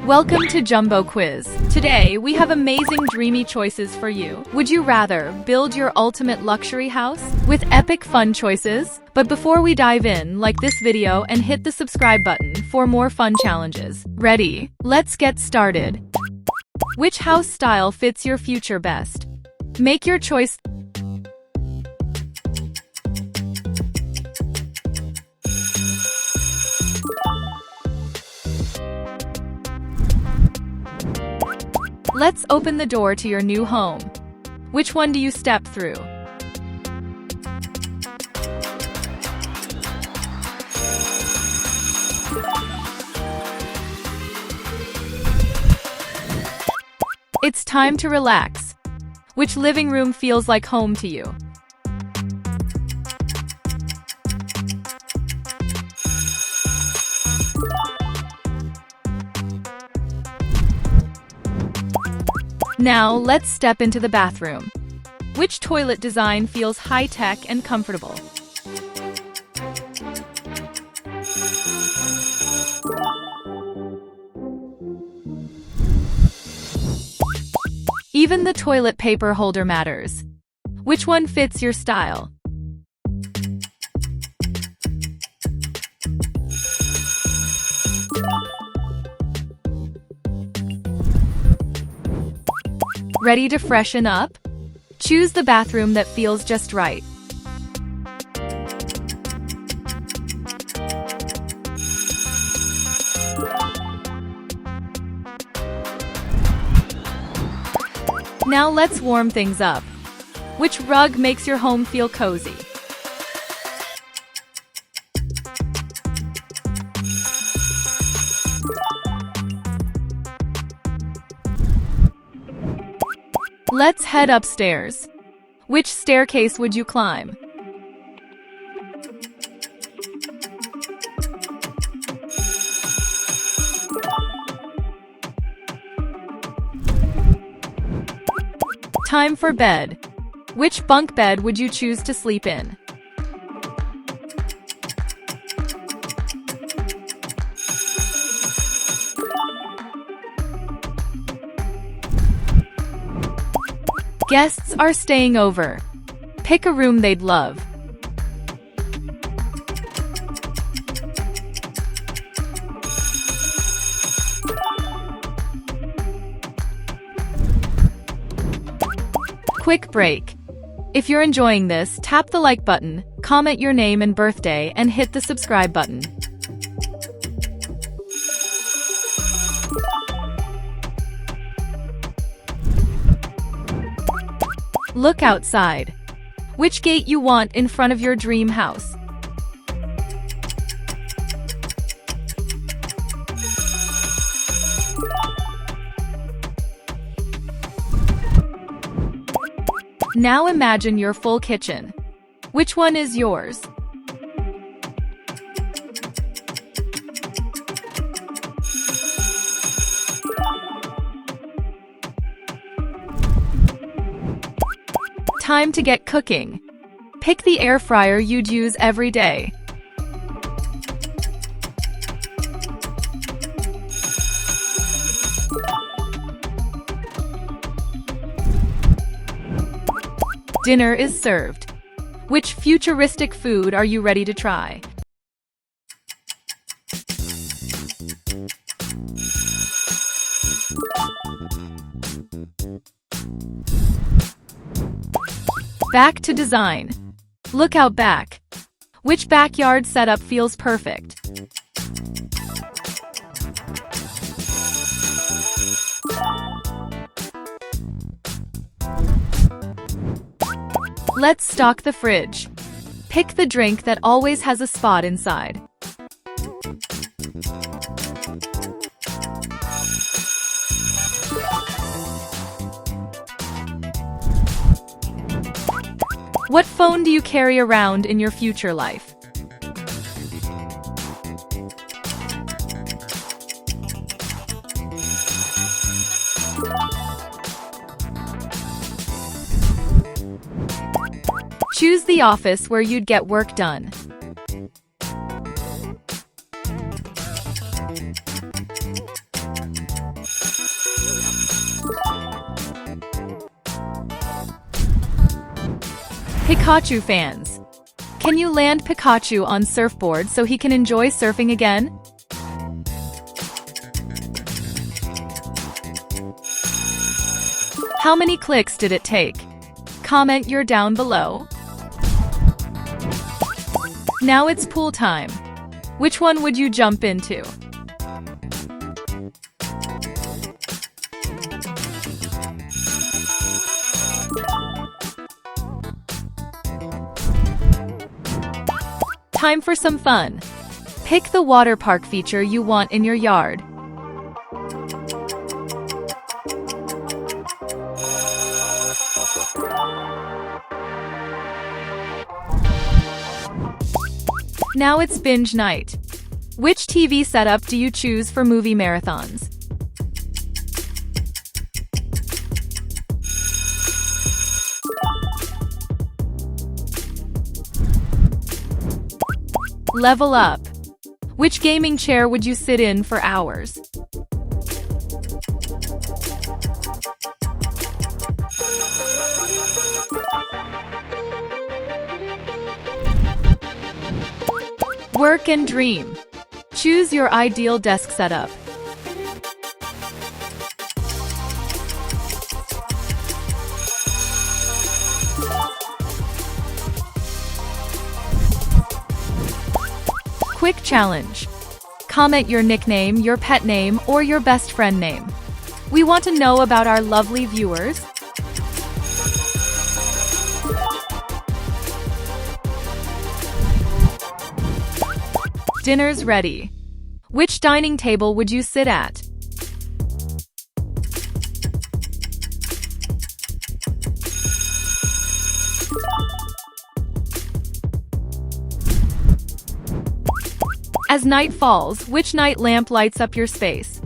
Welcome to Jumbo Quiz. Today, we have amazing dreamy choices for you. Would you rather build your ultimate luxury house with epic fun choices? But before we dive in, like this video and hit the subscribe button for more fun challenges. Ready? Let's get started. Which house style fits your future best? Make your choice. Let's open the door to your new home. Which one do you step through? It's time to relax. Which living room feels like home to you? Now, let's step into the bathroom. Which toilet design feels high-tech and comfortable? Even the toilet paper holder matters. Which one fits your style? Ready to freshen up? Choose the bathroom that feels just right. Now let's warm things up. Which rug makes your home feel cozy? Let's head upstairs. Which staircase would you climb? Time for bed. Which bunk bed would you choose to sleep in? Guests are staying over. Pick a room they'd love. Quick break. If you're enjoying this, tap the like button, comment your name and birthday, and hit the subscribe button. Look outside. Which gate you want in front of your dream house? Now imagine your full kitchen. Which one is yours? Time to get cooking. Pick the air fryer you'd use every day. Dinner is served. Which futuristic food are you ready to try? Back to design. Look out back. Which backyard setup feels perfect? Let's stock the fridge. Pick the drink that always has a spot inside. What phone do you carry around in your future life? Choose the office where you'd get work done. Pikachu fans. Can you land Pikachu on surfboard so he can enjoy surfing again? How many clicks did it take? Comment your down below. Now it's pool time. Which one would you jump into? Time for some fun. Pick the water park feature you want in your yard. Now it's binge night. Which TV setup do you choose for movie marathons? Level up. Which gaming chair would you sit in for hours? Work and dream. Choose your ideal desk setup. Quick challenge. Comment your nickname, your pet name, or your best friend name. We want to know about our lovely viewers. Dinner's ready. Which dining table would you sit at? As night falls, which night lamp lights up your space?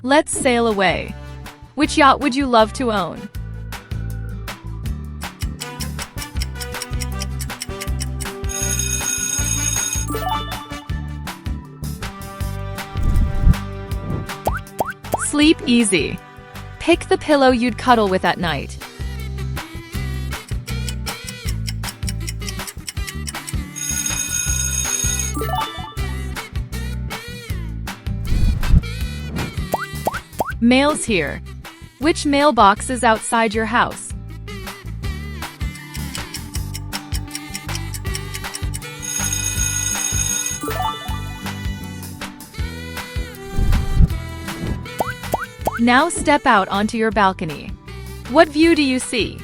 Let's sail away. Which yacht would you love to own? Sleep easy. Pick the pillow you'd cuddle with at night. Mail's here. Which mailbox is outside your house? Now step out onto your balcony. What view do you see?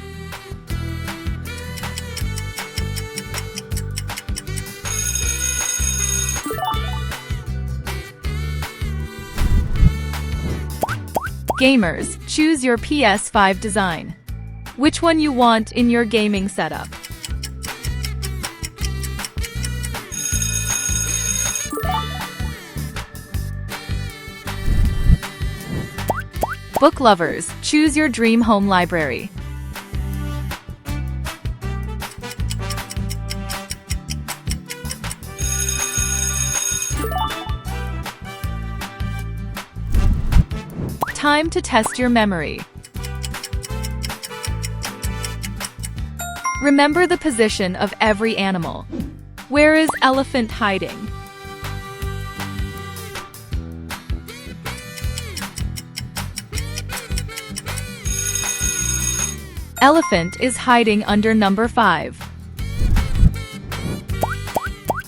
Gamers, choose your PS5 design. Which one you want in your gaming setup? Book lovers, choose your dream home library. Time to test your memory. Remember the position of every animal. Where is elephant hiding? Elephant is hiding under number 5.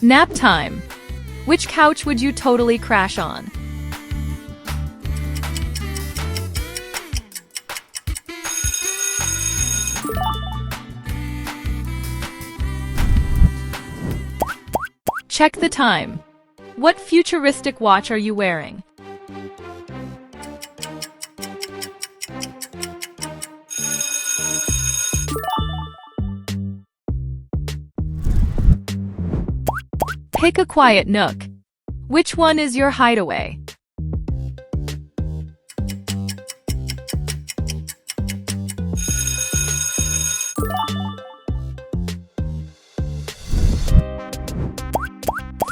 Nap time. Which couch would you totally crash on? Check the time. What futuristic watch are you wearing? Pick a quiet nook. Which one is your hideaway?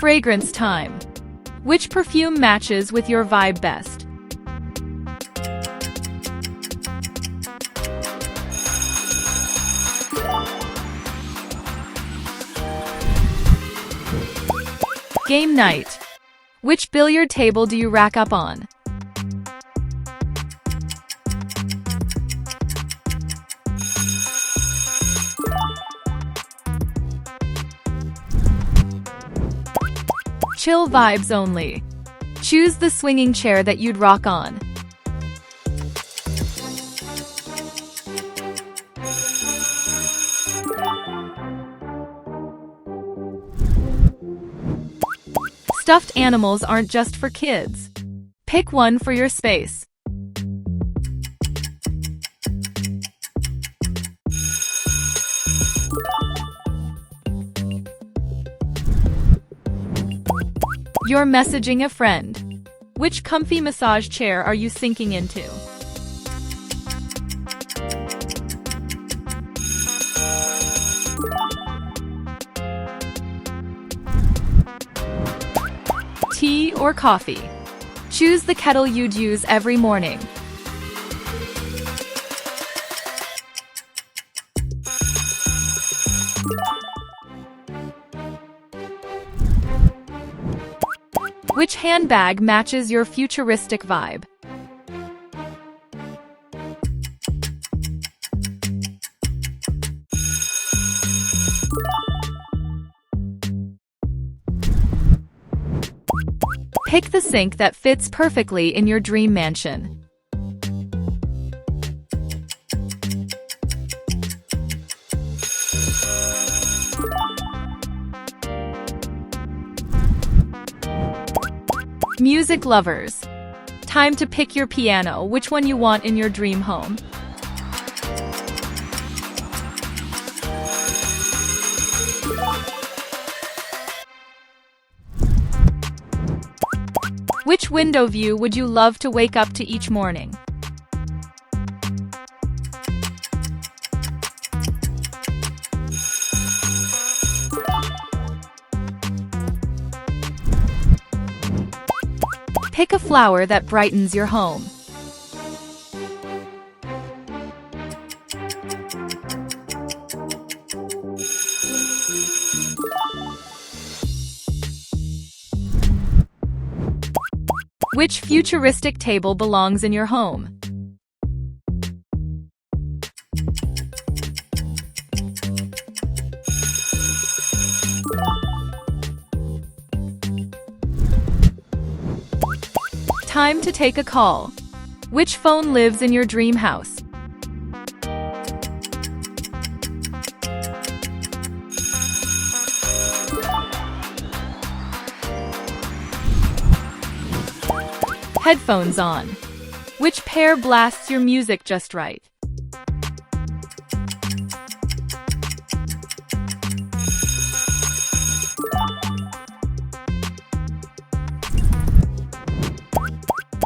Fragrance time. Which perfume matches with your vibe best? Game night. Which billiard table do you rack up on? Chill vibes only. Choose the swinging chair that you'd rock on. Stuffed animals aren't just for kids. Pick one for your space. You're messaging a friend. Which comfy massage chair are you sinking into? Tea or coffee? Choose the kettle you'd use every morning. Which handbag matches your futuristic vibe? Pick the sink that fits perfectly in your dream mansion. Music lovers. Time to pick your piano, which one you want in your dream home. Which window view would you love to wake up to each morning? Pick a flower that brightens your home. Which futuristic table belongs in your home? Time to take a call. Which phone lives in your dream house? Headphones on. Which pair blasts your music just right?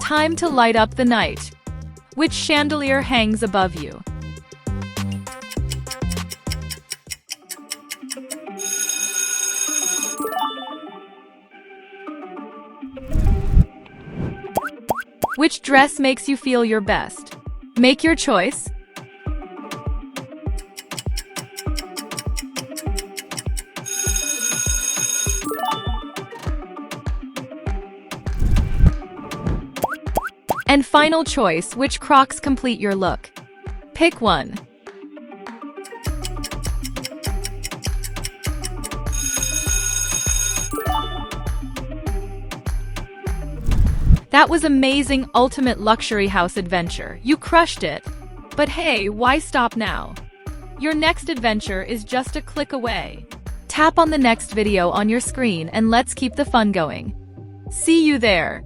Time to light up the night. Which chandelier hangs above you? Which dress makes you feel your best? Make your choice. And final choice, which Crocs complete your look? Pick one. That was amazing ultimate luxury house adventure. You crushed it. But hey, why stop now? Your next adventure is just a click away. Tap on the next video on your screen and let's keep the fun going. See you there.